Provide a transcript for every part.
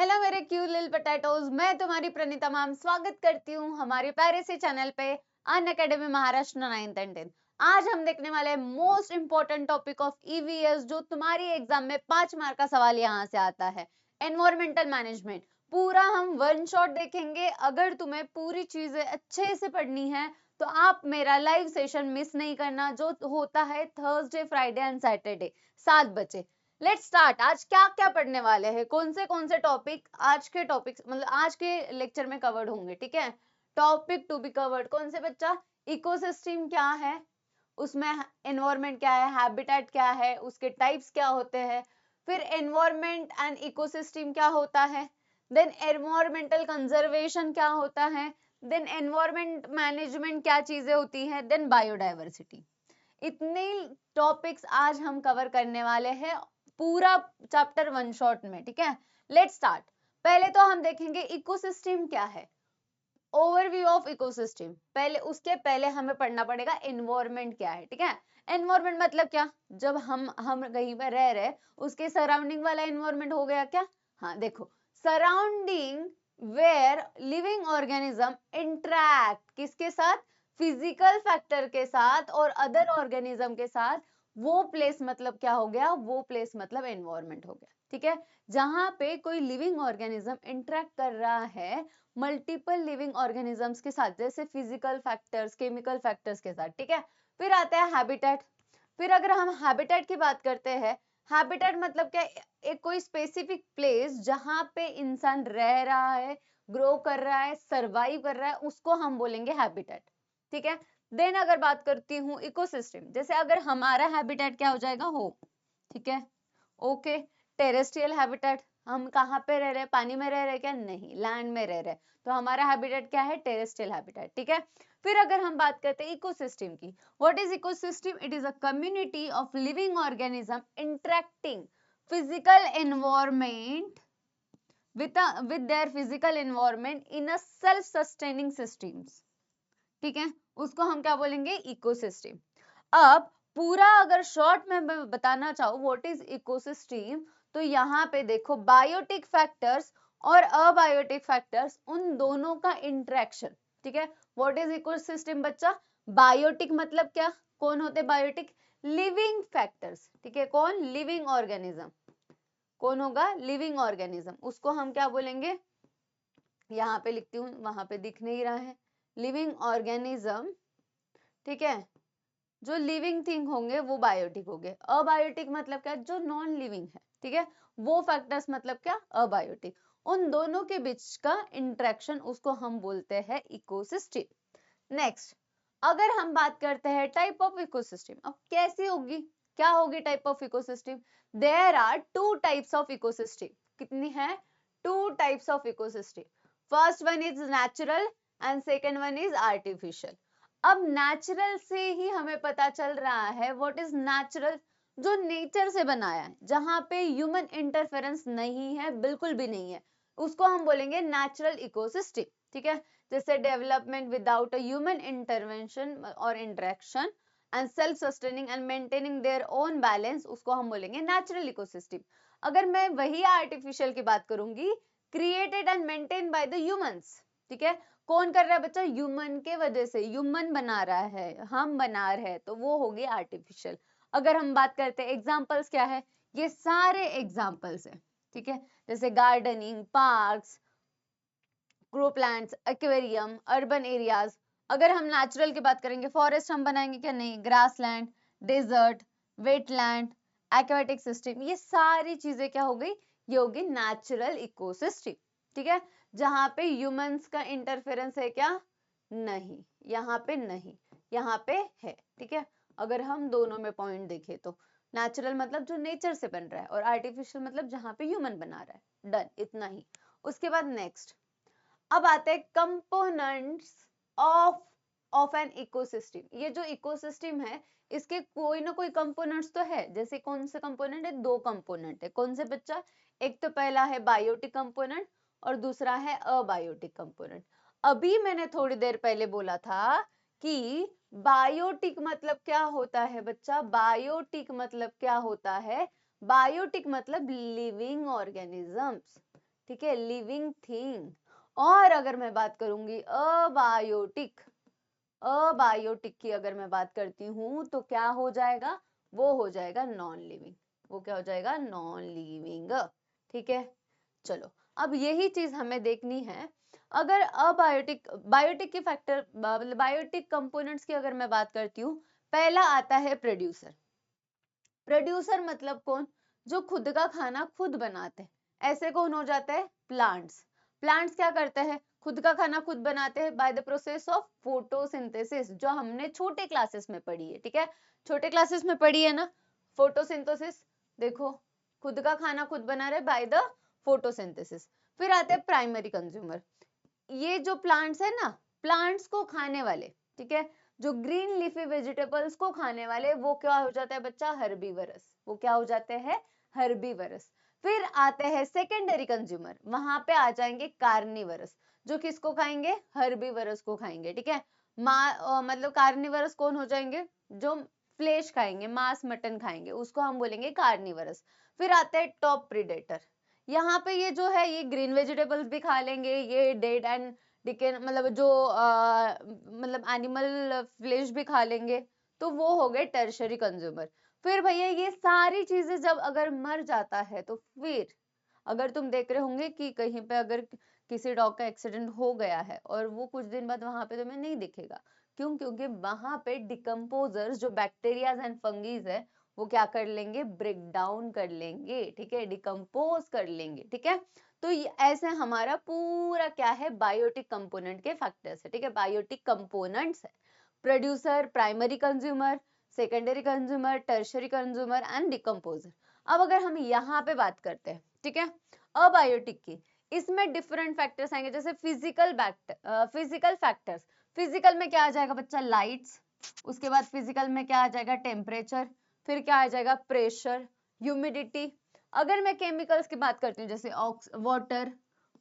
Hello मेरे cute little potatoes, मैं तुम्हारी प्रणीता मैम स्वागत करती हूँ हमारे प्यारे से चैनल पे Unacademy Maharashtra 9th and 10th। आज हम देखने वाले हैं most important topic of EVS, जो तुम्हारी एग्जाम में 5 मार्क का सवाल यहाँ से आता है, एनवायरमेंटल मैनेजमेंट। पूरा हम वन शॉट देखेंगे। अगर तुम्हें पूरी चीजें अच्छे से पढ़नी है तो आप मेरा लाइव सेशन मिस नहीं करना, जो होता है थर्सडे, फ्राइडे एंड सैटरडे 7 बजे। Let's start. आज क्या क्या पढ़ने वाले हैं, कौन से टॉपिक आज के टॉपिक्स मतलब आज के लेक्चर में कवर्ड होंगे, ठीक है। टॉपिक टू बी कवर्ड कौन से बच्चा? इकोसिस्टम क्या है, उसमें एनवायरनमेंट क्या है, हैबिटेट क्या है, उसके टाइप्स क्या होते हैं, फिर एनवायरनमेंट एंड इकोसिस्टम क्या होता है, देन एनवायरमेंटल कंजर्वेशन क्या होता है, देन एनवायरनमेंट मैनेजमेंट क्या चीजें होती हैं, देन बायोडाइवर्सिटी। इतने टॉपिक्स आज हम कवर करने वाले हैं पूरा चैप्टर वन शॉट में, ठीक है। Let's start. पहले तो हम देखेंगे इकोसिस्टम क्या है, ओवरव्यू ऑफ इकोसिस्टम। पहले उसके पहले हमें पढ़ना पड़ेगा एनवायरनमेंट क्या है, ठीक है। एनवायरनमेंट मतलब क्या? जब हम कहीं पर रह रहे उसके सराउंडिंग वाला एनवायरनमेंट हो गया क्या? हाँ देखो, surrounding where living organism interact किसके साथ? फिजिकल फैक्टर के साथ और अदर ऑर्गेनिज्म के साथ। वो प्लेस मतलब क्या हो गया? वो प्लेस मतलब एनवायरनमेंट हो गया, ठीक है। जहां पे कोई लिविंग ऑर्गेनिज्म इंटरैक्ट कर रहा है मल्टीपल लिविंग ऑर्गेनिजम्स के साथ, जैसे फिजिकल फैक्टर्स, केमिकल फैक्टर्स के साथ, ठीक है। फिर आता है हैबिटेट। फिर अगर हम हैबिटेट की बात करते हैं, हैबिटेट मतलब क्या? एक कोई स्पेसिफिक प्लेस जहां पे इंसान रह रहा है, ग्रो कर रहा है, सरवाइव कर रहा है, उसको हम बोलेंगे हैबिटेट, ठीक है। देन अगर बात करती हूँ इकोसिस्टम, जैसे अगर हमारा हैबिटेट क्या हो जाएगा? होम, ठीक है, ओके। टेरेस्ट्रियल हैबिटेट, हम कहाँ पे रह रहे हैं? पानी में रह रहे हैं क्या? नहीं, लैंड में रह रहे हैं, तो हमारा हैबिटेट क्या है? टेरेस्ट्रियल हैबिटेट, ठीक है। फिर अगर हम बात करते हैं इकोसिस्टम की, what is ecosystem? It is a community of living organism interacting physical environment with their physical environment in a self sustaining systems, ठीक है। उसको हम क्या बोलेंगे? इकोसिस्टम। अब पूरा अगर शॉर्ट में मैं बताना चाहूँ व्हाट इज इकोसिस्टम, तो यहाँ पे देखो बायोटिक फैक्टर्स और अबायोटिक फैक्टर्स, उन दोनों का इंटरेक्शन, ठीक है। व्हाट इज इकोसिस्टम बच्चा? बायोटिक मतलब क्या? कौन होते बायोटिक? लिविंग फैक्टर्स, ठीक है। कौन? Living organism. कौन होगा? Living organism. उसको हम क्या बोलेंगे? यहाँ पे लिखती हूँ, वहां पे दिख नहीं रहा है, लिविंग ऑर्गेनिज्म, ठीक है। जो लिविंग थिंग होंगे वो बायोटिक हो गए। अबायोटिक मतलब क्या? जो नॉन लिविंग है, ठीक है। वो फैक्टर्स मतलब क्या? अबायोटिक। उन दोनों के बीच का इंटरेक्शन, उसको हम बोलते हैं इकोसिस्टम। नेक्स्ट, अगर हम बात करते हैं टाइप ऑफ इकोसिस्टम, अब कैसी होगी, क्या होगी type of ecosystem? There are two types of ecosystem. कितनी है? Two types of ecosystem. First one is natural and second one is artificial. अब नेचुरल से ही हमें पता चल रहा है व्हाट इज नेचुरल, जो नेचर से बनाया है, जहां पे ह्यूमन इंटरफेरेंस नहीं है, बिल्कुल भी नहीं है, उसको हम बोलेंगे नेचुरल इकोसिस्टम, ठीक है। जैसे development without a human intervention और interaction and self sustaining and maintaining their own balance, उसको हम बोलेंगे नेचुरल इकोसिस्टम। अगर मैं वही आर्टिफिशियल की बात करूंगी, created and maintain by the humans, ठीक है। कौन कर रहा है बच्चा? ह्यूमन के वजह से, ह्यूमन बना रहा है, हम बना रहे हैं, तो वो होगी आर्टिफिशियल। अगर हम बात करते हैं एग्जांपल्स क्या है, ये सारे एग्जांपल्स है, ठीक है। जैसे gardening, parks, grow plants, aquarium, urban areas. अगर हम नेचुरल की बात करेंगे, फॉरेस्ट हम बनाएंगे क्या? नहीं, grassland, desert, wetland, aquatic system, ये सारी चीजें क्या हो गई? ये होगी नेचुरल इकोसिस्टम, ठीक है। जहां पे ह्यूमंस का इंटरफेरेंस है क्या? नहीं, यहाँ पे नहीं, यहाँ पे है, ठीक है। अगर हम दोनों में पॉइंट देखें तो नेचुरल मतलब जो नेचर से बन रहा है, और आर्टिफिशियल मतलब जहां पे ह्यूमन बना रहा है। डन, इतना ही। उसके बाद नेक्स्ट, अब आते हैं कंपोनेंट्स ऑफ एन इकोसिस्टम। ये जो इकोसिस्टम है, इसके कोई ना कोई कंपोनेंट्स तो है। जैसे कौन से कंपोनेंट है? दो कंपोनेंट है। कौन से बच्चा? एक तो पहला है बायोटिक कंपोनेंट और दूसरा है अबायोटिक कंपोनेंट। अभी मैंने थोड़ी देर पहले बोला था कि बायोटिक मतलब क्या होता है बच्चा? बायोटिक मतलब क्या होता है? बायोटिक मतलब लिविंग ऑर्गेनिजम्स, ठीक है, लिविंग थिंग। और अगर मैं बात करूंगी अबायोटिक, अबायोटिक की अगर मैं बात करती हूँ तो क्या हो जाएगा, वो हो जाएगा नॉन लिविंग। वो क्या हो जाएगा, नॉन लिविंग। ठीक है, चलो अब यही चीज हमें देखनी है। अगर अबायोटिक, बायोटिक के फैक्टर मतलब बायोटिक कंपोनेंट्स की अगर मैं बात करती हूँ, पहला आता है प्रोड्यूसर। प्रोड्यूसर मतलब कौन, जो खुद का खाना खुद बनाते हैं। ऐसे कौन हो जाता है, प्लांट्स। प्लांट्स क्या करते हैं, खुद का खाना खुद बनाते हैं by the process of photosynthesis, जो हमने छोटे क्लासेस में पढ़ी है। ठीक है, छोटे क्लासेस में पढ़ी है ना फोटोसिंथेसिस। देखो, खुद का खाना खुद बना रहे बाय द फोटोसिंथेसिस। फिर आते हैं प्राइमरी कंज्यूमर। ये जो प्लांट्स है ना, प्लांट्स को खाने वाले, ठीक है, जो ग्रीन लीफी वेजिटेबल्स को खाने वाले, वो क्या हो जाता है बच्चा, हर्बीवरस। वो क्या हो जाते हैं, हर्बीवरस। फिर आते हैं सेकेंडरी कंज्यूमर, वहां पे आ जाएंगे कार्निवरस, जो किसको खाएंगे, हर्बीवरस को खाएंगे। ठीक है, मतलब कार्निवरस कौन हो जाएंगे, जो फ्लेश खाएंगे, मांस मटन खाएंगे, उसको हम बोलेंगे कार्निवरस। फिर आते हैं टॉप प्रीडेटर। यहाँ पे ये जो है, ये ग्रीन वेजिटेबल्स भी खा लेंगे, ये डेड एंड डिके मतलब जो मतलब एनिमल फ्लेश भी खा लेंगे, तो वो हो गए टर्शरी कंज्यूमर। फिर भैया ये सारी चीजें जब अगर मर जाता है, तो फिर अगर तुम देख रहे होंगे कि कहीं पे अगर किसी डॉग का एक्सीडेंट हो गया है और वो कुछ दिन बाद वहां पे तुम्हें नहीं दिखेगा, क्यों, क्योंकि वहां पे डिकम्पोजर्स जो बैक्टीरियाज एंड फंगीज है, वो क्या कर लेंगे, ब्रेक डाउन कर लेंगे। ठीक है, डिकम्पोज कर लेंगे। ठीक है, तो ऐसे हमारा पूरा क्या है, बायोटिक कंपोनेंट के फैक्टर्स है। ठीक है, बायोटिक कंपोनेंट्स है, producer, primary consumer, secondary consumer, tertiary consumer and decomposer. अब अगर हम यहाँ पे बात करते हैं, ठीक है, अबायोटिक की, इसमें डिफरेंट फैक्टर्स आएंगे, जैसे फिजिकल फैक्टर्स। फिजिकल में क्या आ जाएगा बच्चा, लाइट्स। उसके बाद फिजिकल में क्या आ जाएगा, टेम्परेचर। फिर क्या आ जाएगा, प्रेशर, ह्यूमिडिटी। अगर मैं केमिकल्स की बात करती हूँ, जैसे वाटर,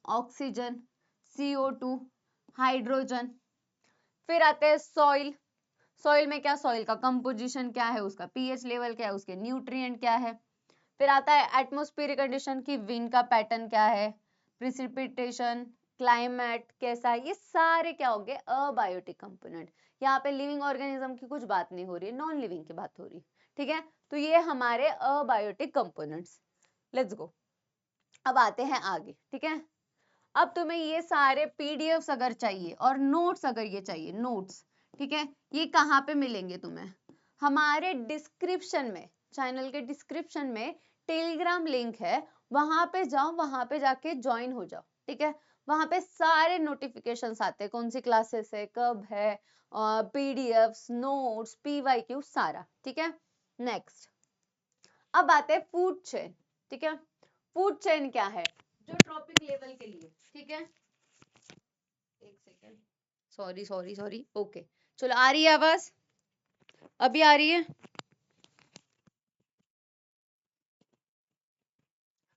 ऑक्सीजन, CO2, हाइड्रोजन। फिर आते हैं सॉइल। सॉइल में क्या, सॉइल का कंपोजिशन क्या है, उसका पीएच लेवल क्या है, उसके न्यूट्रिएंट क्या है। फिर आता है एटमॉस्फेरिक कंडीशन की, विंड का पैटर्न क्या है, प्रिसिपिटेशन, क्लाइमेट कैसा है, ये सारे क्या हो गए, अबायोटिक कंपोनेंट। यहाँ पे लिविंग ऑर्गेनिज्म की कुछ बात नहीं हो रही, नॉन लिविंग की बात हो रही। ठीक है, तो ये हमारे अबायोटिक कंपोनेंट्स। लेट्स गो, अब आते हैं आगे। ठीक है, अब तुम्हें ये सारे पीडीएफ्स अगर चाहिए और नोट्स अगर ये चाहिए, नोट्स, ठीक है, ये कहाँ पे मिलेंगे तुम्हें, हमारे डिस्क्रिप्शन में, चैनल के डिस्क्रिप्शन में टेलीग्राम लिंक है, वहां पे जाओ, वहां पे जाके ज्वाइन हो जाओ। ठीक है, वहां पे सारे नोटिफिकेशंस आते हैं, कौन सी क्लासेस है, कब है, पीडीएफ्स, नोट्स, PYQ सारा। ठीक है, नेक्स्ट, अब आते हैं फूड चेन। ठीक है, फूड चेन क्या है, जो ट्रॉपिक लेवल के लिए, ठीक है, एक second, sorry sorry sorry, okay, चलो आ रही है आवाज, अभी आ रही है,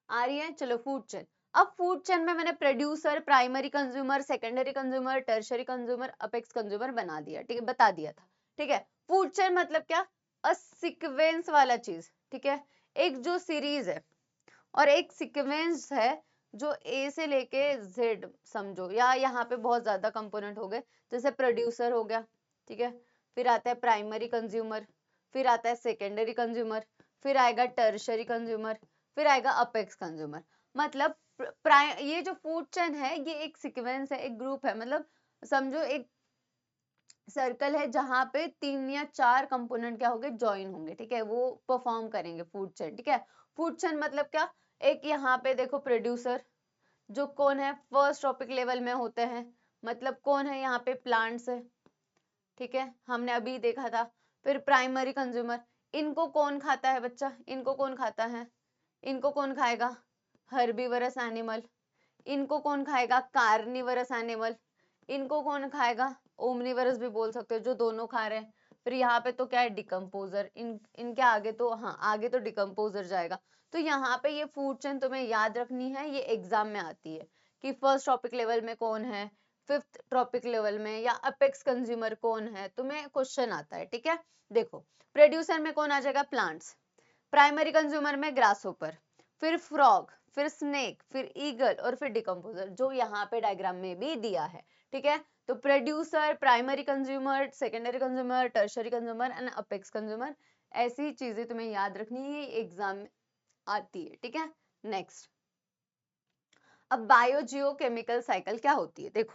आ रही है, चलो फूड चेन। अब फूड चेन में मैंने producer, primary consumer, secondary consumer, tertiary consumer, apex consumer बना दिया, ठीक है, बता दिया था। ठीक है, फूड चेन मतलब क्या, अ सीक्वेंस वाला चीज। ठीक है, एक जो सीरीज है और एक सीक्वेंस है, जो ए से लेके जेड समझो, या यहाँ पे बहुत ज्यादा कंपोनेंट हो गए, जैसे प्रोड्यूसर हो गया। ठीक है, फिर आता है प्राइमरी कंज्यूमर, फिर आता है सेकेंडरी कंज्यूमर, फिर आएगा टर्शरी कंज्यूमर, फिर आएगा अपेक्स कंज्यूमर। मतलब ये जो फूड चेन है, ये एक सीक्वेंस है, एक ग्रुप है, मतलब समझो एक सर्कल है जहां पे 3 या 4 कंपोनेंट क्या होंगे, ज्वाइन होंगे। ठीक है, वो परफॉर्म करेंगे फूड चेन। ठीक है, फूड चेन मतलब क्या, एक यहाँ पे देखो प्रोड्यूसर, जो कौन है, फर्स्ट ट्रॉपिक लेवल में होते हैं, मतलब कौन है यहाँ पे, प्लांट्स है। ठीक है, हमने अभी देखा था। फिर प्राइमरी कंज्यूमर, इनको कौन खाता है बच्चा, इनको कौन खाता है, इनको कौन खाएगा, हर्बीवरस एनिमल। इनको कौन खाएगा, कार्निवरस एनिमल। इनको कौन खाएगा, ओमनिवरस भी बोल सकते हो, जो दोनों खा रहे हैं। फिर यहाँ पे तो क्या है, डिकम्पोजर। इनके आगे तो, हाँ आगे तो डिकम्पोजर जाएगा। तो यहाँ पे ये फूड चेन तुम्हें याद रखनी है, ये एग्जाम में आती है कि फर्स्ट टॉपिक लेवल में कौन है, फिफ्थ टॉपिक लेवल में, या अपेक्स कंज्यूमर कौन है, तुम्हें क्वेश्चन आता है। ठीक है, देखो प्रोड्यूसर में कौन आ जाएगा, प्लांट्स। प्राइमरी कंज्यूमर में ग्रासहोपर, फिर फ्रॉग, फिर स्नेक, फिर ईगल और फिर डिकम्पोजर, जो यहाँ पे डायग्राम में भी दिया है, ठीक है। तो producer, primary consumer, secondary consumer, tertiary consumer and apex consumer, ऐसी चीजें तुम्हें याद रखनी है, एग्जाम में आती है, ठीक है। नेक्स्ट, अब बायोजियोकेमिकल साइकिल क्या होती है, देखो।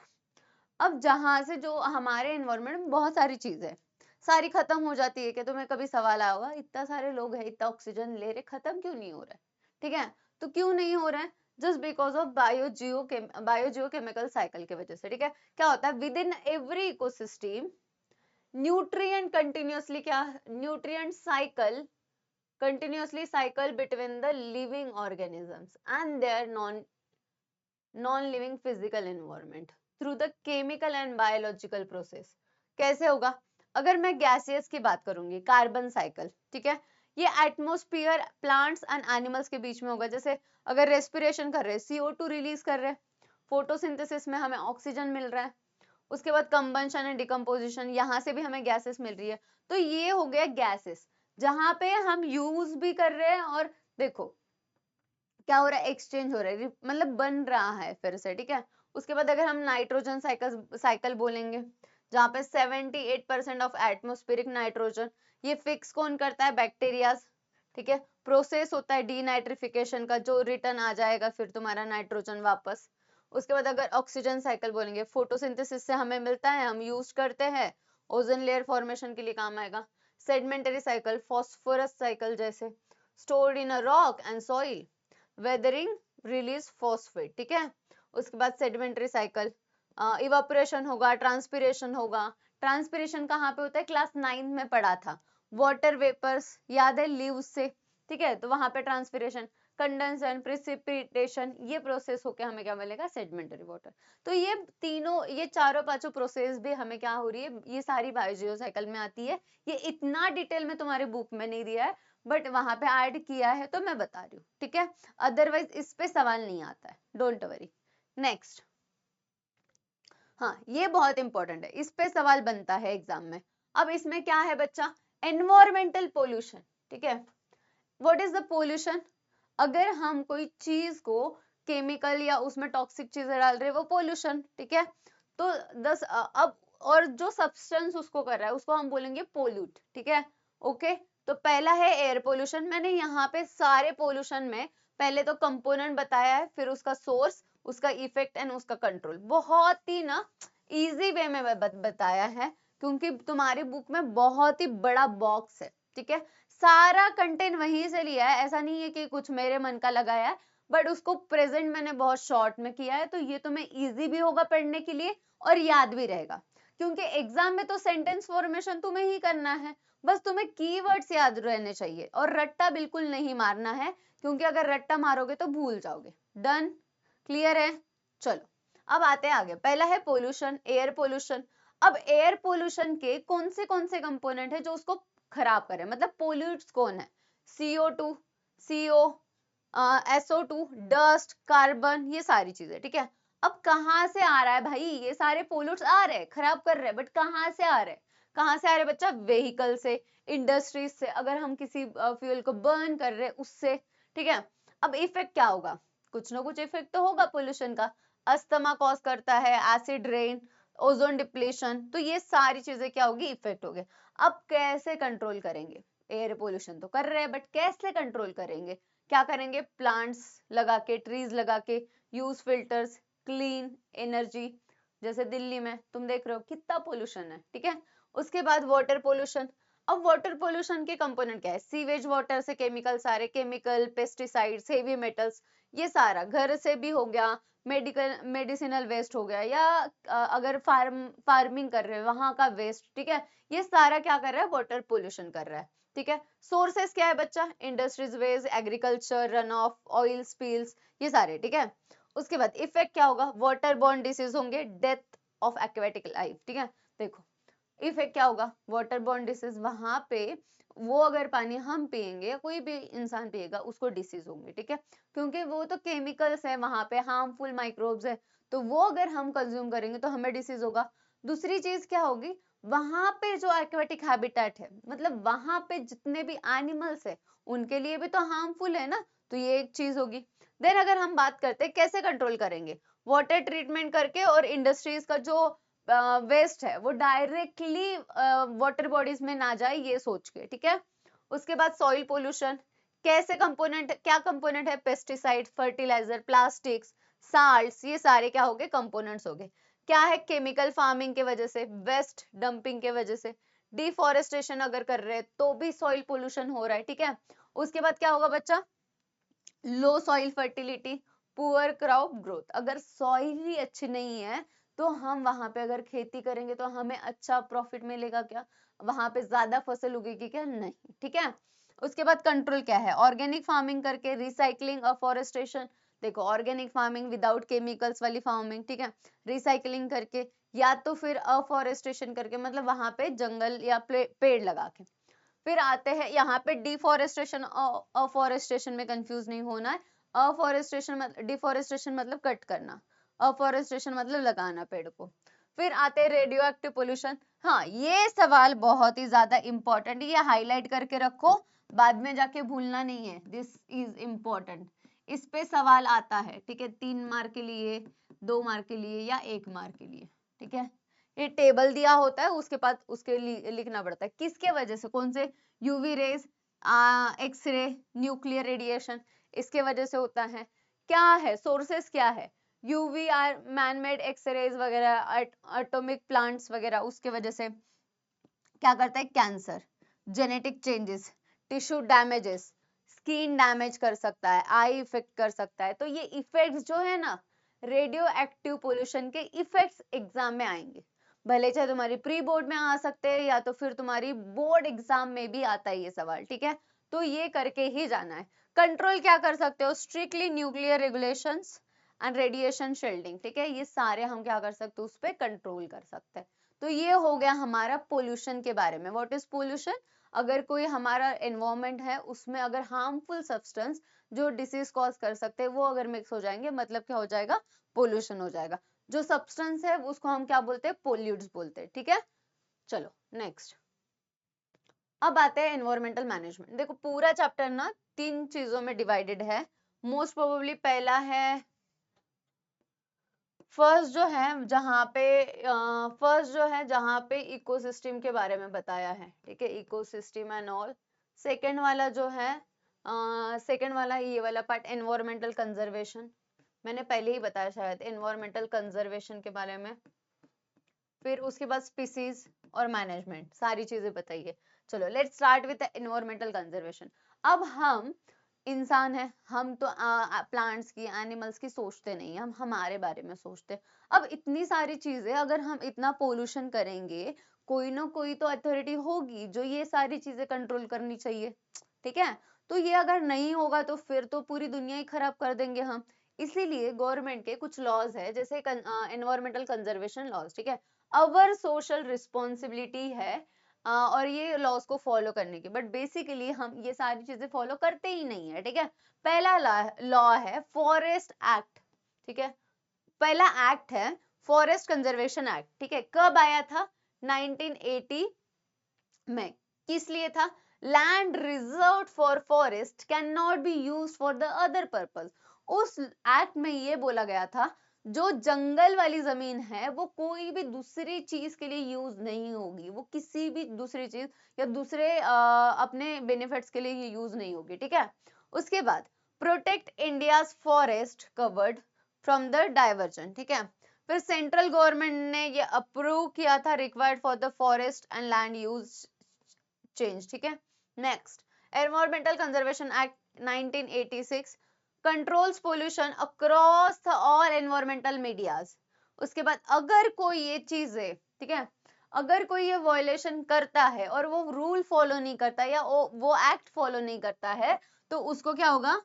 अब जहां से जो हमारे एनवायरमेंट में बहुत सारी चीजें सारी खत्म हो जाती है, कि तुम्हें कभी सवाल आया होगा, इतना सारे लोग हैं, इतना ऑक्सीजन ले रहे, खत्म क्यों नहीं हो रहा है, ठीक है। तो क्यों नहीं हो रहा है, just because of biogeochemical cycle की वजह से, ठीक है। क्या होता है, within every ecosystem nutrient continuously, क्या nutrient cycle continuously cycle between the living organisms and their non-living physical environment through the chemical and biological process। कैसे होगा, अगर मैं गैसियस की बात करूंगी, कार्बन साइकिल, ठीक है, ये एटमोस्फियर, प्लांट्स एंड एनिमल्स के बीच में होगा। जैसे अगर रेस्पिरेशन कर रहे हैं, CO2 रिलीज कर रहे हैं, फोटोसिंथेसिस में हमें ऑक्सीजन मिल रहा है, उसके बाद कंबंशन एंड डिकम्पोजिशन, यहाँ से भी हमें गैसेस मिल रही है। तो ये हो गया गैसेस, जहां पे हम यूज भी कर रहे हैं, और देखो क्या हो रहा है, एक्सचेंज हो रहा है, मतलब बन रहा है फिर से, ठीक है। उसके बाद अगर हम नाइट्रोजन साइकिल बोलेंगे, जहाँ पे 78% ऑफ एटमोस्फेरिक नाइट्रोजन, ये फिक्स कौन करता है, बैक्टीरियाज, ठीक है। प्रोसेस होता है डीनाइट्रिफिकेशन का, जो रिटर्न आ जाएगा फिर तुम्हारा नाइट्रोजन वापस। उसके बाद अगर ऑक्सीजन साइकिल बोलेंगे, फोटोसिंथेसिस से हमें मिलता है, हम यूज करते हैं, ओजोन लेयर फॉर्मेशन के लिए काम आएगा। सेडिमेंटरी साइकिल, फॉस्फोरस साइकिल जैसे, stored in a rock and soil, weathering, release phosphate, ठीक है। उसके बाद सेडिमेंटरी साइकिल, इवापोरेशन होगा, ट्रांसपिरेशन होगा। ट्रांसपिरेशन कहाँ पे होता है, क्लास 9 में पढ़ा था, वाटर वेपर्स याद है, लीव्स से, ठीक है, तो वहां पे ट्रांसपिरेशन, कंडेंसन, प्रिसिपिटेशन, ये प्रोसेस होके हमें क्या मिलेगा, सेडिमेंटरी वाटर। तो ये तीनों, ये चारों पांचों प्रोसेस भी हमें क्या हो रही है, ये सारी बायोजियो साइकिल में आती है। ये इतना डिटेल में तुम्हारे बुक में नहीं दिया है, बट वहां पे ऐड किया है, तो मैं बता रही हूँ, ठीक है। अदरवाइज इस पे सवाल नहीं आता है, डोंट वरी। नेक्स्ट, हाँ ये बहुत इंपॉर्टेंट है, इस पे सवाल बनता है एग्जाम में। अब इसमें क्या है बच्चा, एनवायरमेंटल पोल्यूशन, ठीक है। व्हाट इज द पोल्यूशन, अगर हम कोई चीज को केमिकल या उसमें टॉक्सिक चीजें डाल रहे हैं, वो पोल्यूशन, ठीक है। तो अब और जो सब्सटेंस उसको कर रहा है, उसको हम बोलेंगे पोल्यूट, ठीक है। ओके, तो पहला है एयर पोल्यूशन। मैंने यहाँ पे सारे पोल्यूशन में पहले तो कंपोनेंट बताया है, फिर उसका सोर्स, उसका इफेक्ट एंड उसका कंट्रोल, बहुत ही ना इजी वे में बताया है, क्योंकि तुम्हारी बुक में बहुत ही बड़ा बॉक्स है, ठीक है। सारा कंटेंट वहीं से लिया है, ऐसा नहीं है कि कुछ मेरे मन का लगाया है, बट उसको प्रेजेंट मैंने बहुत शॉर्ट में किया है, तो ये तुम्हें इजी भी होगा पढ़ने के लिए और याद भी रहेगा, क्योंकि एग्जाम में तो सेंटेंस फॉर्मेशन तुम्हें ही करना है, बस तुम्हें कीवर्ड्स याद रहने चाहिए, और रट्टा बिल्कुल नहीं मारना है, क्योंकि अगर रट्टा मारोगे तो भूल जाओगे। डन, क्लियर है, चलो अब आते हैं आगे। पहला है पोल्यूशन, एयर पोल्यूशन। अब एयर पोल्यूशन के कौन से कंपोनेंट है जो उसको खराब करे, मतलब पोल्यूट्स कौन है, CO2, CO, SO2, dust, carbon, ये सारी चीजें, ठीक है। अब कहाँ से आ रहा है भाई, ये सारे पोल्यूट्स आ रहे हैं, खराब कर रहे हैं, बट कहाँ से आ रहे हैं, कहाँ से आ रहे हैं बच्चा, व्हीकल से, इंडस्ट्रीज से, अगर हम किसी फ्यूल को बर्न कर रहे हैं उससे, ठीक है। अब इफेक्ट क्या होगा, कुछ ना कुछ इफेक्ट तो होगा पोल्यूशन का, अस्थमा कॉज करता है, एसिड रेन, ओजोन डिप्लेशन, तो ये सारी चीजें क्या होगी, इफेक्ट हो गए। अब कैसे कंट्रोल करेंगे, एयर पोल्यूशन तो कर रहे हैं, बट कैसे कंट्रोल करेंगे, क्या करेंगे, प्लांट्स लगा के, ट्रीज लगा के, यूज फिल्टर्स, क्लीन एनर्जी, जैसे दिल्ली में तुम देख रहे हो कितना पोल्यूशन है, ठीक है। उसके बाद वाटर पोल्यूशन। अब वाटर पोल्यूशन के कंपोनेंट क्या है, सीवेज वाटर से केमिकल, सारे केमिकल, पेस्टिसाइड्स, हेवी मेटल्स, ये सारा घर से भी हो गया, मेडिसिनल वेस्ट हो गया, या अगर फार्मिंग कर रहे हैं वहां का वेस्ट, ठीक है। ये सारा क्या कर रहा है, वाटर पोल्यूशन कर रहा है, ठीक है। सोर्सेस क्या है बच्चा, industries waste, agriculture, run off, oil spills, ये सारे, ठीक है। उसके बाद इफेक्ट क्या होगा, वाटर बॉर्न डिसीज होंगे, डेथ ऑफ एक्वेटिक लाइफ, ठीक है। देखो इफेक्ट क्या होगा, वाटर बॉर्न डिसीज, वहां पे वो अगर पानी हम पिएंगे या कोई भी इंसान पिएगा उसको डिसीज होंगे, ठीक है, क्योंकि वो तो केमिकल्स है, वहां पे हार्मफुल माइक्रोब्स है, तो वो अगर हम कंज्यूम करेंगे तो हमें डिसीज होगा। दूसरी चीज क्या होगी, वहां पे जो एक्वेटिक हैबिटेट है, मतलब वहां पे जितने भी एनिमल्स है उनके लिए भी तो हार्मफुल है ना, तो ये एक चीज होगी। देन अगर हम बात करते हैं कैसे कंट्रोल करेंगे, वाटर ट्रीटमेंट करके और इंडस्ट्रीज का जो वेस्ट है वो डायरेक्टली वाटर बॉडीज में ना जाए ये सोच के, ठीक है। उसके बाद सॉइल पोल्यूशन, कैसे कंपोनेंट, क्या कंपोनेंट है, पेस्टिसाइड, फर्टिलाइजर, प्लास्टिक्स, साल्ट्स, ये सारे क्या हो गए, कंपोनेंट्स हो गए। क्या है, केमिकल फार्मिंग के वजह से, वेस्ट डंपिंग के वजह से, डिफॉरेस्टेशन अगर कर रहे हैं तो भी सॉइल पोल्यूशन हो रहा है, ठीक है। उसके बाद क्या होगा बच्चा, low soil fertility, poor crop growth. अगर सॉइल ही अच्छी नहीं है तो हम वहां पे अगर खेती करेंगे तो हमें अच्छा प्रॉफिट मिलेगा क्या, वहां पे ज्यादा फसल उगेगी क्या, नहीं, ठीक है। उसके बाद कंट्रोल क्या है, ऑर्गेनिक फार्मिंग करके, रिसाइकलिंग, अफॉरेस्टेशन। देखो ऑर्गेनिक फार्मिंग विदाउट केमिकल्स वाली फार्मिंग, ठीक है, रिसाइकलिंग करके, या तो फिर अफॉरेस्टेशन करके, मतलब वहां पे जंगल या पेड़ लगा के। फिर आते हैं यहाँ पे डिफॉरेस्टेशन, अफॉरेस्टेशन में कंफ्यूज नहीं होना है। अफॉरेस्टेशन मतलब, डिफॉरेस्टेशन मतलब कट करना, अफॉरेस्टेशन मतलब लगाना पेड़ को। फिर आते हैं रेडियो एक्टिव पोल्यूशन। हाँ, ये सवाल बहुत ही ज्यादा इंपॉर्टेंट, ये हाईलाइट करके रखो, बाद में जाके भूलना नहीं है, दिस इज इम्पोर्टेंट। इस पे सवाल आता है, ठीक है, 3 मार्क के लिए, 2 मार्क के लिए या 1 मार्क के लिए, ठीक है। ये टेबल दिया होता है, उसके बाद उसके लिखना पड़ता है किसके वजह से, कौन से, UV rays, X ray, nuclear radiation, इसके वजह से होता है। क्या है, सोर्सेस क्या है, UV or man made X rays वगैरह, एटॉमिक प्लांट्स वगैरह, उसके वजह से क्या करता है, cancer, genetic changes, tissue damages, skin damage कर सकता है, आई इफेक्ट कर सकता है। तो ये इफेक्ट्स जो है ना, रेडियो एक्टिव पोल्यूशन के इफेक्ट्स एग्जाम में आएंगे, भले चाहे तुम्हारी प्री बोर्ड में आ सकते हैं या तो फिर तुम्हारी बोर्ड एग्जाम में भी आता है ये सवाल, ठीक है। तो ये करके ही जाना है। कंट्रोल क्या कर सकते हो, strictly nuclear regulations and radiation shielding, ठीक है, ये सारे हम क्या कर सकते हैं, उस पर कंट्रोल कर सकते हैं। तो ये हो गया हमारा पोल्यूशन के बारे में। व्हाट इज पोल्यूशन, अगर कोई हमारा एनवायरमेंट है उसमें अगर हार्मफुल सब्सटेंस जो डिसीज कॉज कर सकते हैं वो अगर मिक्स हो जाएंगे, मतलब क्या हो जाएगा, पोल्यूशन हो जाएगा। जो सब्सटेंस है उसको हम क्या बोलते हैं, पोल्यूट्स बोलते हैं, ठीक है। चलो नेक्स्ट, अब आते हैं एनवायरमेंटल मैनेजमेंट। देखो पूरा चैप्टर ना 3 चीजों में डिवाइडेड है। मोस्ट प्रोबेबली पहला है, फर्स्ट जो है जहाँ पे, फर्स्ट जो है जहाँ पे इकोसिस्टम के बारे में बताया है, ठीक है, इकोसिस्टम एंड ऑल। सेकंड वाला जो है, सेकंड वाला ये वाला पार्ट, एनवायरमेंटल कंजर्वेशन, मैंने पहले ही बताया शायद एनवायरमेंटल कंजर्वेशन के बारे में। फिर उसके बाद स्पीसीज और मैनेजमेंट, सारी चीजें बताइए। चलो let's start with environmental conservation. अब हम इंसान है, हम तो प्लांट्स की, एनिमल्स की सोचते नहीं, हम हमारे बारे में सोचते हैं। अब इतनी सारी चीजें, अगर हम इतना पोल्यूशन करेंगे, कोई ना कोई तो अथॉरिटी होगी जो ये सारी चीजें कंट्रोल करनी चाहिए, ठीक है। तो ये अगर नहीं होगा तो फिर तो पूरी दुनिया ही खराब कर देंगे हम। इसीलिए गवर्नमेंट के कुछ लॉज है, जैसे एनवायरमेंटल कंजर्वेशन लॉज, ठीक है, अवर सोशल रिस्पॉन्सिबिलिटी है और ये लॉज को फॉलो करने की, बट बेसिकली हम ये सारी चीजें फॉलो करते ही नहीं है, ठीक है। पहला लॉ है फॉरेस्ट एक्ट, ठीक है, पहला एक्ट है फॉरेस्ट कंजर्वेशन एक्ट, ठीक है। कब आया था, 1980 में। किस लिए था, land reserve for forest can not be use for the other purpose. उस एक्ट में ये बोला गया था जो जंगल वाली जमीन है वो कोई भी दूसरी चीज के लिए यूज नहीं होगी, वो किसी भी दूसरी चीज या दूसरे अपने बेनिफिट्स के लिए ये यूज नहीं होगी, ठीक है। उसके बाद protect India's forest covered from the diversion, ठीक है। फिर सेंट्रल गवर्नमेंट ने ये अप्रूव किया था, required for the forest and land use change, ठीक है। Next, environmental conservation act 1986 controls pollution across all environmental medias. उसके बाद अगर कोई ये चीजें, ठीक है, अगर कोई ये वायलेशन करता है और वो रूल फॉलो नहीं करता या वो एक्ट फॉलो नहीं करता है तो उसको क्या होगा,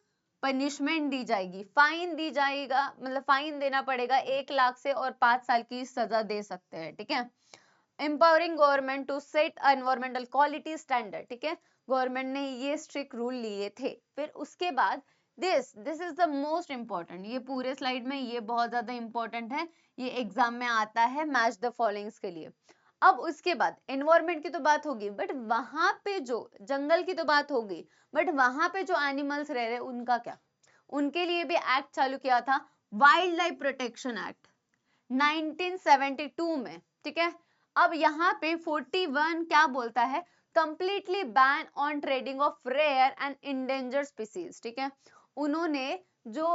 पनिशमेंट दी जाएगी, फाइन दी जाएगा, मतलब फाइन देना पड़ेगा, 1 लाख से और 5 साल की सजा दे सकते हैं, ठीक है। Empowering government to set environmental quality standard, ठीक है, गवर्नमेंट ने ये स्ट्रिक्ट रूल लिए थे। फिर उसके बाद this is the most important, ये पूरे स्लाइड में ये बहुत ज्यादा इंपॉर्टेंट है, ये एग्जाम में आता है मैच द फॉलोइंग्स के लिए। अब उसके बाद एनवायरमेंट की तो बात होगी, बट वहां पे जो जंगल की तो बात होगी, बट वहां पे जो एनिमल्स रह रहे उनका क्या, उनके लिए भी एक्ट चालू किया था, वाइल्ड लाइफ प्रोटेक्शन एक्ट 1972 में, ठीक है। अब यहाँ पे 41 क्या बोलता है, completely ban on trading of rare and endangered species, ठीक है। उन्होंने जो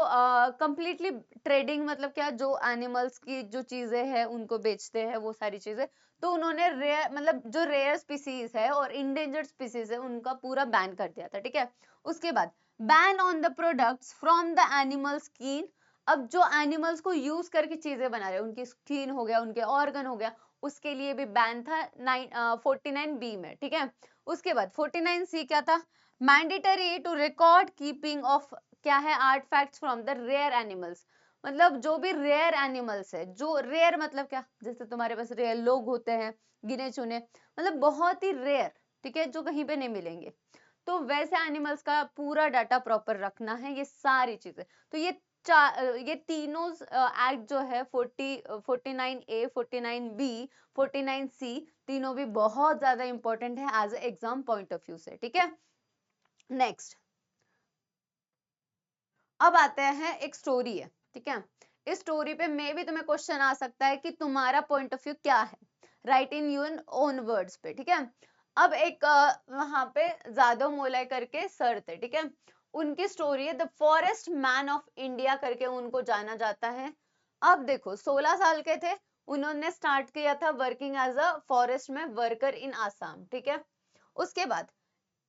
कंप्लीटली ट्रेडिंग मतलब क्या, जो एनिमल्स की जो चीजें हैं उनको बेचते हैं वो सारी चीजें, तो उन्होंने रेयर मतलब जो रेयर स्पीसीज है और इंडेंजर्ड स्पीसीज है उनका पूरा बैन कर दिया था, ठीक है। उसके बाद ban on the products from the animal skin, अब जो एनिमल्स को यूज करके चीजें बना रहे हैं, उनकी स्किन हो गया, उनके ऑर्गन हो गया, उसके लिए भी बैन था 49B में, ठीक है। उसके बाद 49C क्या था, mandatory to record keeping of क्या है, artifacts from the rare animals, मतलब जो भी रेयर एनिमल्स है, जो रेयर मतलब क्या, जैसे तुम्हारे पास रेयर लोग होते हैं गिने चुने, मतलब बहुत ही रेयर, ठीक है, जो कहीं पे नहीं मिलेंगे, तो वैसे एनिमल्स का पूरा डाटा प्रॉपर रखना है, ये सारी चीजें। तो ये तीनों एक्ट जो है 49A 49B 49C तीनों भी बहुत ज्यादा इंपॉर्टेंट है as exam point of view से, ठीक है। नेक्स्ट अब आते हैं, एक स्टोरी है, ठीक है। इस स्टोरी पे मे भी तुम्हें क्वेश्चन आ सकता है कि तुम्हारा पॉइंट ऑफ व्यू क्या है, write in your own words पे, ठीक है। अब एक वहां पे जादव मोलाई करके सर थे, ठीक है। उनकी स्टोरी है the forest man of India करके उनको जाना जाता है। अब देखो 16 साल के थे, उन्होंने स्टार्ट किया था वर्किंग एज अ फॉरेस्ट में वर्कर इन आसाम, ठीक है। उसके बाद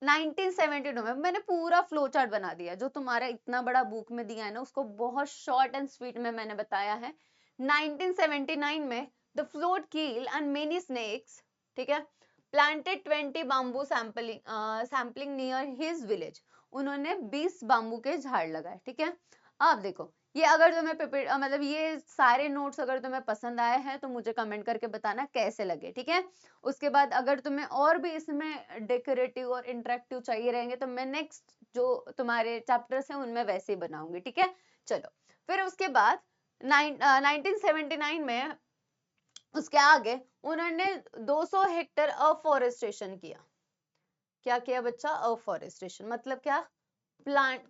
1972 में मैंने पूरा फ्लो चार्ट बना दिया, जो तुम्हारा इतना बड़ा बुक में दिया है ना, उसको बहुत शॉर्ट एंड स्वीट में मैंने बताया है। 1979 में द फ्लोट कील एंड मेनी स्नेक्स, ठीक है, planted 20 bamboo sampling near his village, उन्होंने 20 बाम्बू के झाड़ लगाए, ठीक है। अब देखो ये अगर तुम्हें मतलब ये सारे नोट्स अगर तुम्हें पसंद आए हैं तो मुझे कमेंट करके बताना कैसे लगे, ठीक है। उसके बाद अगर तुम्हें और भी इसमें डेकोरेटिव और इंटरेक्टिव चाहिए रहेंगे तो मैं नेक्स्ट जो तुम्हारे चैप्टर्स हैं उनमें वैसे ही बनाऊंगी, ठीक है। चलो फिर उसके बाद 1979 में उसके आगे उन्होंने 200 हेक्टेयर अफॉरेस्टेशन किया। क्या किया बच्चा, अफॉरेस्टेशन मतलब क्या, प्लांट,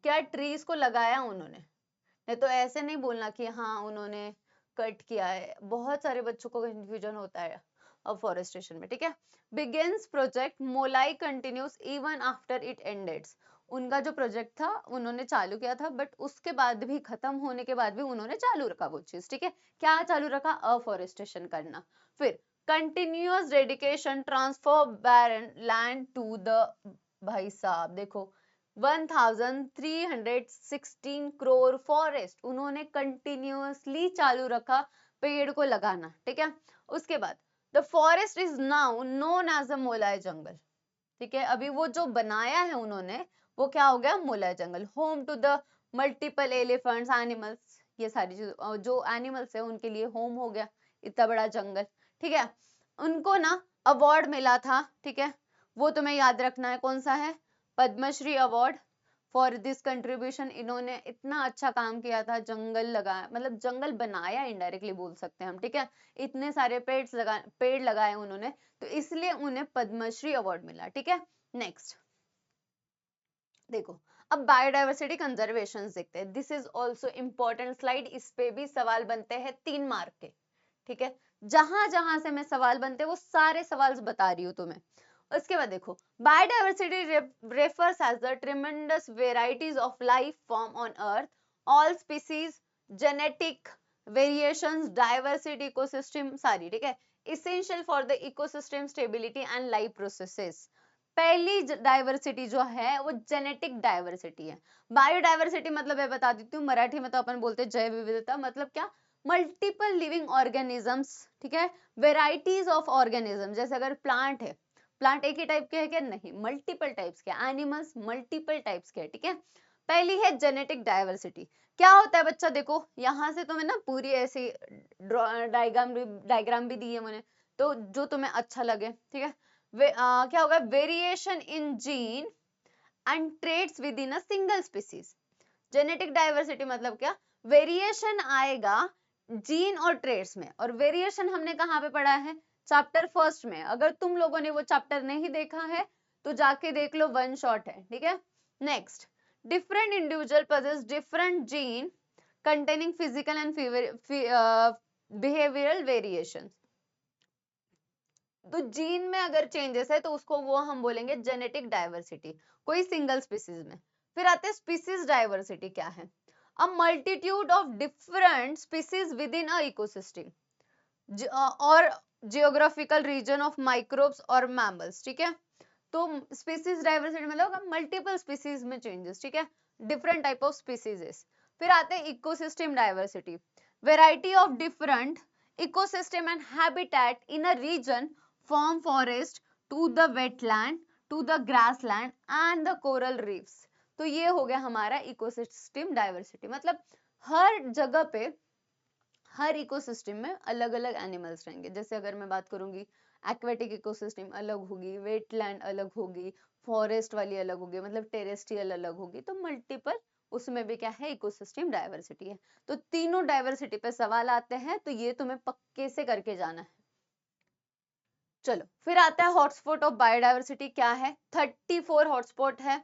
क्या ट्रीज को लगाया उन्होंने, नहीं तो ऐसे नहीं बोलना कि हाँ उन्होंने कट किया है, बहुत सारे बच्चों को कंफ्यूजन होता है अफॉरेस्टेशन में, ठीक है। Begins project Molai continues even after it ended, उनका जो प्रोजेक्ट था उन्होंने चालू किया था, बट उसके बाद भी खत्म होने के बाद भी उन्होंने चालू रखा वो चीज, ठीक है। क्या चालू रखा, अफॉरेस्टेशन करना। फिर continuous dedication transfer barren land to the, भाई साहब देखो 1316 करोड़ फॉरेस्ट उन्होंने कंटिन्यूअसली चालू रखा पेड़ को लगाना, ठीक है। उसके बाद the forest is now known as a Molai jungle, ठीक है। अभी वो जो बनाया है उन्होंने वो क्या हो गया, Molai jungle, home to the multiple elephants animals, ये सारी चीज जो एनिमल्स है उनके लिए होम हो गया इतना बड़ा जंगल, ठीक है। उनको ना अवार्ड मिला था, ठीक है, वो तुम्हें याद रखना है कौन सा है, Padmashri award for this contribution. इन्होंने इतना अच्छा काम किया था, जंगल लगाया मतलब जंगल बनाया इनडायरेक्टली बोल सकते हैं हम, ठीक है। इतने सारे पेड़ लगाए उन्होंने, तो इसलिए उन्हें पद्मश्री अवार्ड मिला, ठीक है। नेक्स्ट देखो अब बायोडायवर्सिटी कंजर्वेशन देखते हैं, this is also important slide, इस पे भी सवाल बनते हैं 3 मार्क के, ठीक है। जहां जहां से मैं सवाल बनते हैं वो सारे सवाल बता रही हूँ तुम्हें। उसके बाद देखो biodiversity refers as the tremendous varieties of life form on earth, all species, genetic variations, diversity, ecosystem सारी, ठीक है, essential for the ecosystem stability and life processes। पहली डाइवर्सिटी जो है वो जेनेटिक डाइवर्सिटी है। बायोडाइवर्सिटी मतलब है बता देती हूँ, मराठी में तो अपन बोलते हैं जैव विविधता, मतलब क्या, मल्टीपल लिविंग ऑर्गेनिजम्स, ठीक है, वेराइटीज ऑफ ऑर्गेनिज्म, जैसे अगर प्लांट है, प्लांट एक ही टाइप के है क्या, नहीं, मल्टीपल टाइप्स के, एनिमल्स मल्टीपल टाइप्स के, ठीक है। पहली है जेनेटिक डाइवर्सिटी, क्या होता है बच्चा, देखो यहाँ से तुम्हें ना पूरी ऐसी डायग्राम भी दी है मैंने, तो जो तुम्हें अच्छा लगे, ठीक है। क्या होगा, variation in gene and traits within a single species. Genetic diversity मतलब क्या, वेरिएशन आएगा जीन और ट्रेड्स में, और वेरिएशन हमने कहाँ पे पढ़ा है, चैप्टर फर्स्ट में। अगर तुम लोगों ने वो चैप्टर नहीं देखा है तो जाके देख लो, वन शॉट है, ठीक है। Next different individual possess different gene containing physical and behavioral variations. तो जीन में अगर चेंजेस है तो उसको वो हम बोलेंगे जेनेटिक डाइवर्सिटी, कोई सिंगल स्पीसीज में। फिर आते हैं स्पीसीज डाइवर्सिटी क्या है, a multitude of different species within a ecosystem और जियोग्राफिकल रीजन ऑफ माइक्रोब्स और मैमल्स, ठीक है। तो स्पीसीज डाइवर्सिटी मतलब मल्टीपल स्पीसीज में चेंजेस, ठीक है, डिफरेंट टाइप ऑफ स्पीसीज। फिर आते हैं ecosystem diversity, variety of different ecosystem and habitat in a region from forest to the wetland to the grassland and the coral reefs। तो ये हो गया हमारा इकोसिस्टम डाइवर्सिटी, मतलब हर जगह पे हर इकोसिस्टम में अलग अलग एनिमल्स रहेंगे। जैसे अगर मैं बात करूंगी एक्वेटिक इकोसिस्टम अलग होगी, वेटलैंड अलग होगी, फॉरेस्ट वाली अलग होगी, मतलब टेरेस्ट्रियल अलग होगी, तो मल्टीपल उसमें भी क्या है, इकोसिस्टम डाइवर्सिटी है। तो तीनों डाइवर्सिटी पे सवाल आते हैं, तो ये तुम्हें पक्के से करके जाना है। चलो फिर आता है हॉटस्पॉट ऑफ बायोडाइवर्सिटी क्या है, 34 हॉटस्पॉट है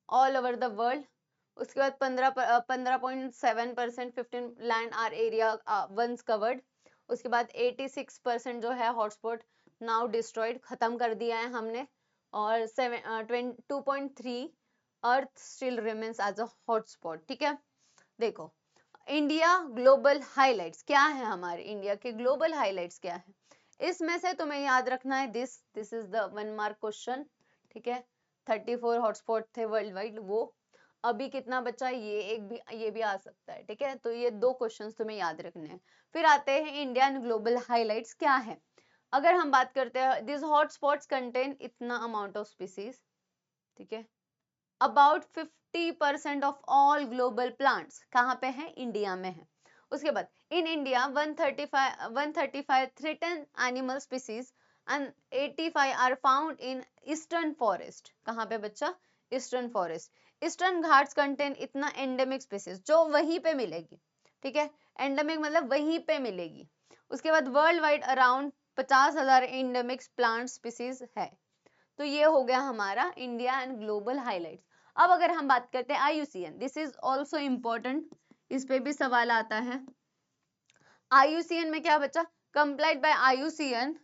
ऑल ओवर द वर्ल्ड। उसके बाद 15.7% 15 land or area once covered. उसके बाद 86% जो है हॉटस्पॉट नाउ डिस्ट्रॉयड, खत्म कर दिया है हमने। और 2.3 earth still remains as a hotspot, ठीक है। देखो इंडिया ग्लोबल हाइलाइट्स क्या है, हमारे इंडिया के ग्लोबल हाइलाइट्स क्या है, इसमें से तुम्हें याद रखना है this is the 1 mark question, ठीक है। 34 हॉटस्पॉट थे वर्ल्ड वाइड, वो अभी कितना बचा, ये भी आ सकता है, ठीक है। तो ये 2 क्वेश्चंस तुम्हें याद रखने हैं। फिर आते हैं इंडियन ग्लोबल हाइलाइट्स क्या है। अगर हम बात करते हैं दिस हॉटस्पॉट्स कंटेन इतना अमाउंट ऑफ स्पीसीज, ठीक है। About 50% of all global plants कहाँ पे है, इंडिया में है। उसके बाद in India 135 threaten animal species and 85 are found in eastern forest. कहाँ पे बच्चा, eastern forest. Eastern Ghats contain इतना एंडेमिक स्पीसीज जो वहीं पे मिलेगी, ठीक है। एंडेमिक मतलब वहीं पे मिलेगी। उसके बाद world wide around 50,000 endemic plant species है। तो ये हो गया हमारा इंडिया एंड ग्लोबल हाइलाइट्स। अब अगर हम बात करते हैं IUCN, this is also important, इस पे भी सवाल आता है। IUCN में क्या बच्चा, compiled by IUCN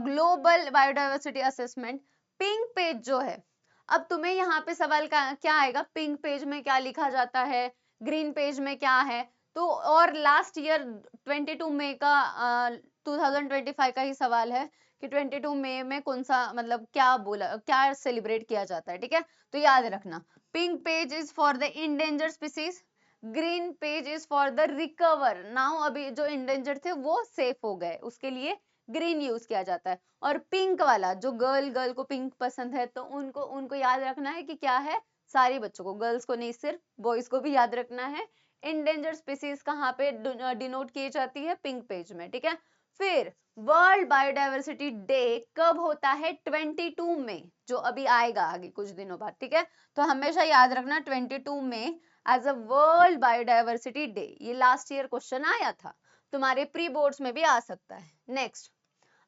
global biodiversity assessment. Pink page जो है, अब तुम्हें यहाँ पे सवाल का क्या आएगा, पिंक पेज में क्या लिखा जाता है, ग्रीन पेज में क्या है। तो और लास्ट ईयर 22 मई का 2025 का ही सवाल है कि 22 मई में कौन सा मतलब क्या बोला, क्या सेलिब्रेट किया जाता है, ठीक है। तो याद रखना pink page is for the endangered species, green page is for the recover now, अभी जो इंडेंजर्ड थे वो सेफ हो गए, उसके लिए ग्रीन यूज किया जाता है। और पिंक वाला जो गर्ल को पिंक पसंद है तो उनको उनको याद रखना है कि क्या है, सारे बच्चों को, गर्ल्स को नहीं सिर्फ बॉयज को भी याद रखना है। इंडेंजर्ड स्पीसीज कहाँ पे डिनोट की जाती है, पिंक पेज में, ठीक है। फिर वर्ल्ड बायोडाइवर्सिटी डे कब होता है, 22 मई, जो अभी आएगा आगे कुछ दिनों बाद, ठीक है। तो हमेशा याद रखना 22 May as a world biodiversity day. ये लास्ट ईयर क्वेश्चन आया था, तुम्हारे प्री बोर्ड्स में भी आ सकता है। नेक्स्ट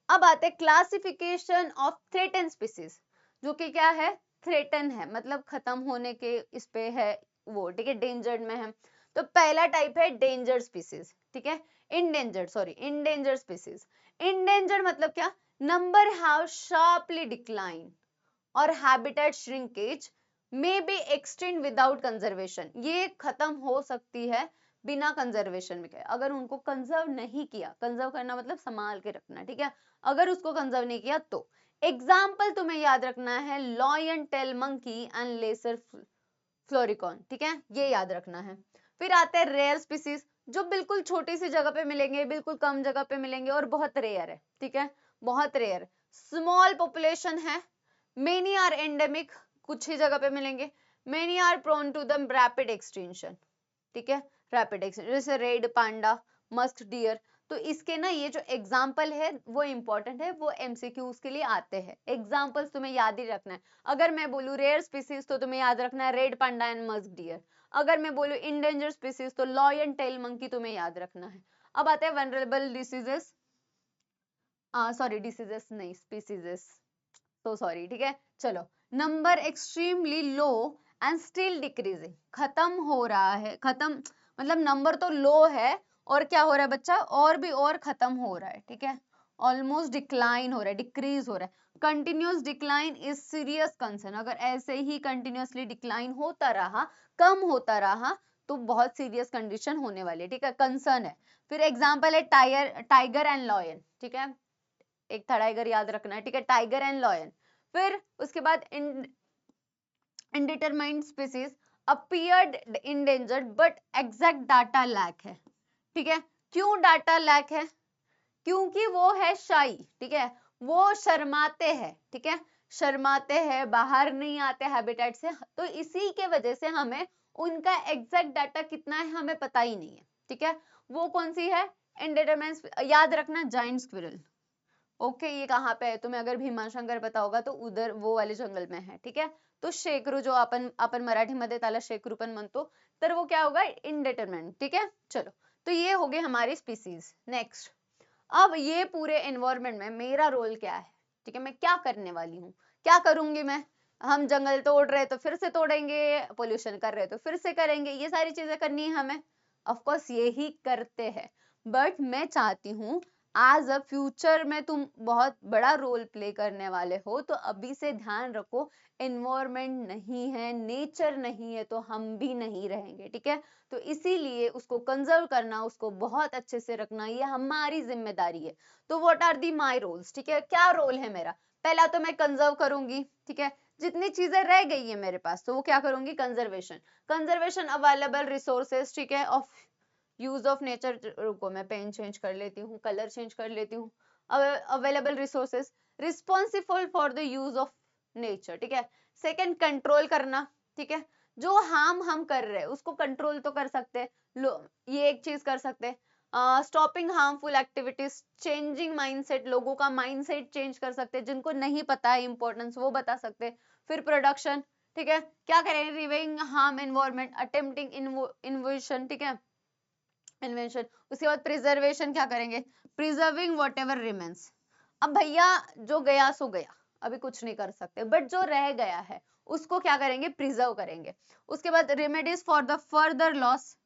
अब आते हैं क्लासिफिकेशन ऑफ थ्रेटन स्पीसीज, जो कि क्या है, थ्रेटन है मतलब खत्म होने के इस पे है वो, ठीक है, डेंजर्ड में है। तो पहला टाइप है डेंजर स्पीसीज, ठीक है, इंडेंजर स्पीसीज। इंडेंजर मतलब क्या, नंबर हैव शार्पली डिक्लाइन और habitat shrinkage may be extend without conservation. ये खत्म हो सकती है बिना कंजर्वेशन में, अगर उनको कंजर्व नहीं किया, कंजर्व करना मतलब संभाल के रखना, ठीक है। अगर उसको कंजर्व नहीं किया तो एग्जाम्पल तुम्हें याद रखना है lion tail monkey and lesser florican, ठीक है, ये याद रखना है। फिर आते हैं रेयर स्पीसीज, जो बिल्कुल छोटी सी जगह पे मिलेंगे, बिल्कुल कम जगह पे मिलेंगे और बहुत रेयर है, ठीक है, बहुत रेयर। स्मॉल पॉपुलेशन है, मेनी आर एंडेमिक, कुछ ही जगह पे मिलेंगे, many are prone to the rapid extinction, ठीक है, रैपिड एक्सटेंशन, जैसे रेड पांडा, मस्क डियर। तो इसके ना ये जो एग्जाम्पल है वो इंपॉर्टेंट है, वो MCQs के लिए आते हैं, एग्जाम्पल्स तुम्हें याद ही रखना है। अगर मैं बोलूँ रेयर स्पीसीज तो तुम्हें याद रखना है red panda and musk deer. अगर मैं बोलूँ इंडेंजर स्पीसीज तो लॉयन टेल मंकी तुम्हें याद रखना है। अब आते हैं वनरेबल डिसीजेस, सॉरी डिसीजेस नहीं, स्पीसीजेस, तो सॉरी, ठीक है। चलो number extremely low and still decreasing, खत्म हो रहा है, खत्म मतलब नंबर तो लो है और क्या हो रहा है बच्चा, और भी और खत्म हो रहा है, ठीक है, ऑलमोस्ट डिक्लाइन हो रहा है, डिक्रीज हो रहा है। Continuous decline is serious concern, अगर ऐसे ही कंटिन्यूअसली डिक्लाइन होता रहा, कम होता रहा, तो बहुत सीरियस कंडीशन होने वाली है, ठीक है, कंसर्न है। फिर एग्जांपल है टाइगर एंड लॉयन, ठीक है, एक था टाइगर याद रखना है, ठीक है, टाइगर एंड लॉयन। फिर उसके बाद indeterminate species appeared endangered but exact data lack है, ठीक है, क्यों डाटा लैक है, क्योंकि वो है शाई, ठीक है, वो शर्माते हैं, ठीक है, शर्माते हैं, बाहर नहीं आते हैबिटेट से, तो इसी के वजह से हमें उनका एग्जैक्ट डाटा कितना है हमें पता ही नहीं है, ठीक है। वो कौन सी है, इंडिटरमिनेट, याद रखना जाइंट स्क्विरल, ओके, ये कहाँ पे है, तुम्हें अगर भीमाशंकर पता होगा तो उधर वो वाले जंगल में है, ठीक है। तो शेकरू जो आपण मराठीमध्ये त्याला शेकरू पण म्हणतो, तर वो क्या होगा, इनडिटरमिनेट, ठीक है। चलो, तो ये हो गई हमारी स्पीसीज। नेक्स्ट, अब ये पूरे एनवायरनमेंट में मेरा रोल क्या है, ठीक है, मैं क्या करने वाली हूँ, क्या करूंगी मैं, हम जंगल तोड़ रहे तो फिर से तोड़ेंगे, पोल्यूशन कर रहे तो फिर से करेंगे, ये सारी चीजें करनी है हमें, ऑफ कोर्स यही करते हैं, बट मैं चाहती हूँ आज अ फ्यूचर में तुम बहुत बड़ा रोल प्ले करने वाले हो, तो अभी से ध्यान रखो, एनवायरनमेंट नहीं है, नेचर नहीं है, तो हम भी नहीं रहेंगे, ठीक है। तो इसीलिए उसको कंजर्व करना, उसको बहुत अच्छे से रखना, ये हमारी जिम्मेदारी है। तो what are the my roles, ठीक है, क्या रोल है मेरा, पहला तो मैं कंजर्व करूंगी, ठीक है, जितनी चीजें रह गई है मेरे पास तो वो क्या करूंगी, कंजर्वेशन, कंजर्वेशन अवेलेबल रिसोर्सेज, ठीक है, ऑफ यूज ऑफ नेचर, रुको मैं पेन चेंज कर लेती हूँ, कलर चेंज कर लेती हूँ, available resources, responsible for the use of nature, ठीक है। सेकंड, कंट्रोल करना, ठीक है, जो हार्म हम कर रहे हैं उसको कंट्रोल तो कर सकते हैं, ये एक चीज कर सकते हैं। Stopping harmful activities, changing mindset, लोगों का माइंडसेट चेंज कर सकते हैं, जिनको नहीं पता है इंपॉर्टेंस वो बता सकते हैं। फिर प्रोडक्शन, ठीक है, क्या करें, रिवेइंग हार्म एनवायरनमेंट, अटेम्प्टिंग इन्वेशन, ठीक है, इन्वेंशन। उसके बाद प्रिजर्वेशन, क्या करेंगे, प्रिजर्विंग व्हाट एवर रिमेन्स। अब भैया जो गया सो गया, अभी कुछ नहीं कर सकते, बट जो रह गया है उसको क्या करेंगे, प्रिजर्व करेंगे। उसके बाद remedies for the further loss,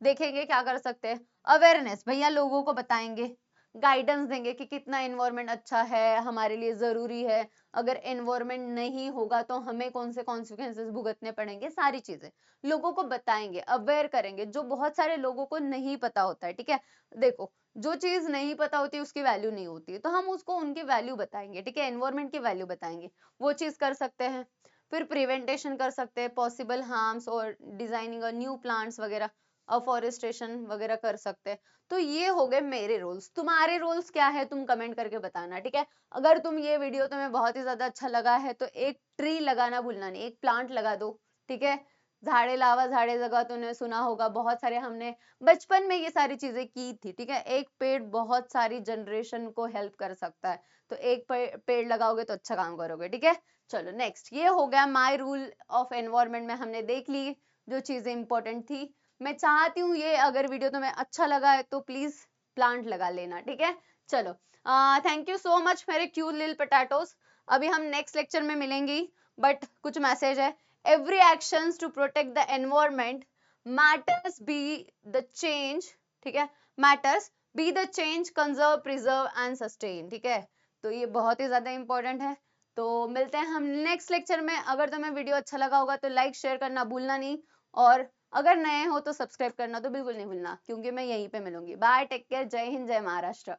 देखेंगे क्या कर सकते हैं। अवेयरनेस, भैया लोगों को बताएंगे, गाइडेंस देंगे कि कितना एनवायरनमेंट अच्छा है, हमारे लिए जरूरी है, अगर एनवायरनमेंट नहीं होगा तो हमें कौन से कॉन्सिक्वेंसेस भुगतने पड़ेंगे, सारी चीजें लोगों को बताएंगे, अवेयर करेंगे, जो बहुत सारे लोगों को नहीं पता होता है, ठीक है। देखो, जो चीज नहीं पता होती उसकी वैल्यू नहीं होती, तो हम उसको उनकी वैल्यू बताएंगे, ठीक है, एनवायरनमेंट की वैल्यू बताएंगे, वो चीज कर सकते हैं। फिर प्रिवेंटेशन कर सकते हैं, पॉसिबल हार्म्स और डिजाइनिंग और न्यू प्लांट्स वगैरह, अफॉरेस्टेशन वगैरह कर सकते हैं। तो ये हो गए मेरे रोल्स, तुम्हारे रोल्स क्या है तुम कमेंट करके बताना, ठीक है। अगर तुम ये वीडियो तुम्हें बहुत ही ज्यादा अच्छा लगा है तो एक ट्री लगाना भूलना नहीं, एक प्लांट लगा दो, ठीक है। झाड़े लावा झाड़े जगह तूने सुना होगा, बहुत सारे हमने बचपन में ये सारी चीजें की थी, ठीक है। एक पेड़ बहुत सारी जनरेशन को हेल्प कर सकता है, तो एक पेड़ लगाओगे तो अच्छा काम करोगे, ठीक है। चलो नेक्स्ट, ये हो गया माय रूल ऑफ एनवायरनमेंट में हमने देख ली जो चीजें इंपॉर्टेंट थी। मैं चाहती हूँ ये अगर वीडियो तुम्हें अच्छा लगा है तो प्लीज प्लांट लगा लेना, ठीक है। चलो, थैंक यू सो मच मेरे क्यूट लिटिल पोटैटोस। अभी हम नेक्स्ट लेक्चर में मिलेंगे, बट कुछ मैसेज है। Every actions to protect the environment matters be the change, ठीक है, matters be the change, conserve, preserve and sustain, ठीक है। तो ये बहुत ही ज्यादा इंपॉर्टेंट है। तो मिलते हैं हम नेक्स्ट लेक्चर में। अगर तुम्हें वीडियो अच्छा लगा होगा तो लाइक शेयर करना भूलना नहीं, और अगर नए हो तो सब्सक्राइब करना तो बिल्कुल नहीं भूलना, क्योंकि मैं यहीं पे मिलूंगी। बाय, टेक केयर, जय हिंद, जय महाराष्ट्र।